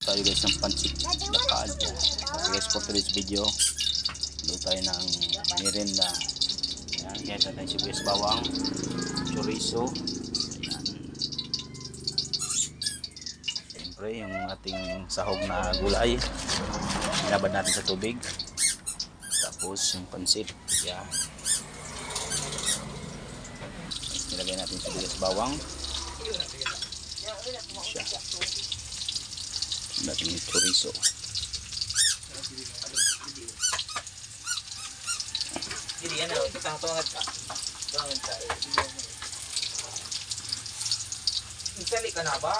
Tayo guys ng pancit lapad. Okay guys, for today's video, doon tayo ng merienda. Ayan, kahit natin sibuyas bawang, chorizo. Ayan. Siyempre, yung ating sahog na gulay, ilabad natin sa tubig. Tapos yung pancit. Ayan. Nilagay natin sibuyas bawang. Siya. Natin yung chorizo. Jadi ano, tutang tuangan ka. Tuangan ka. Isali ka na ba?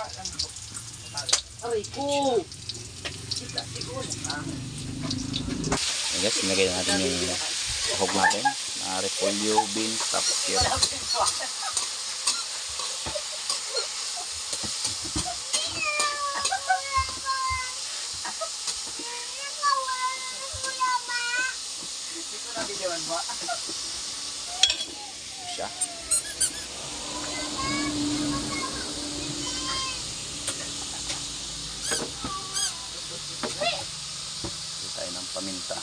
Aray ko! Ayan guys, nilagay natin yung sahog natin na repolyo, beans, tapos kira. Siya. Ito tayo ng paminta.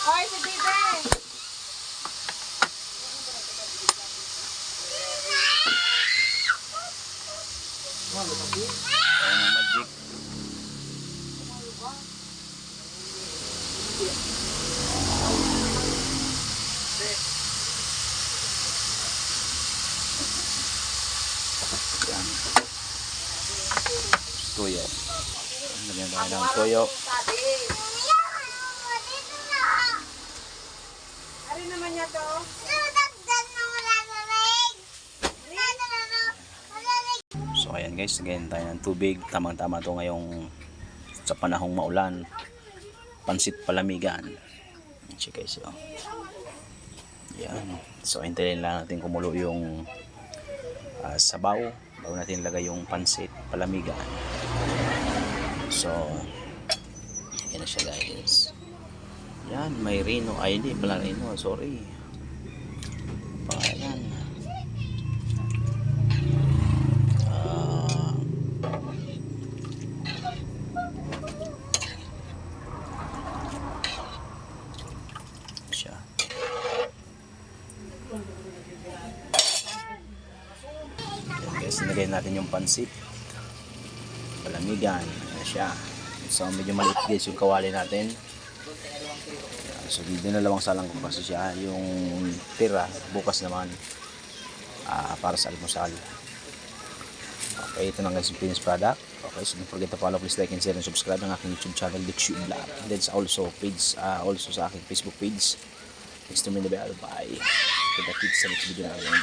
Hoy, si Tite! Tayo ng magic. Yan. Toyo. Lagyan tayo ng toyo. Ano naman niya to? So ayan guys, lagyan tayo ng tubig. Tamang-tama to ngayong sa panahong maulan. Pansit palamigan. Check guys, oh. Yan. So hintayin lang natin kumulo yung sabaw bago natin lagay yung pansit palamigan. So yan na siya guys. Yan, may Rino. Ay hindi pala Rino, sorry. Pangalan siya. Guys, nilagay natin yung pansit palamigan. Ayan siya. So medyo maliit guys yung kawali natin. So dinalawang salang ko kasi siya. Yung tira bukas naman para sa almusal. Okay, ito na guys yung finished product. Okay, so don't forget to follow, please like and share and subscribe ng aking YouTube channel, Dixie Vlog. And then also page, also sa aking Facebook page. Next to me na bye. Kita-kits sa next video natin.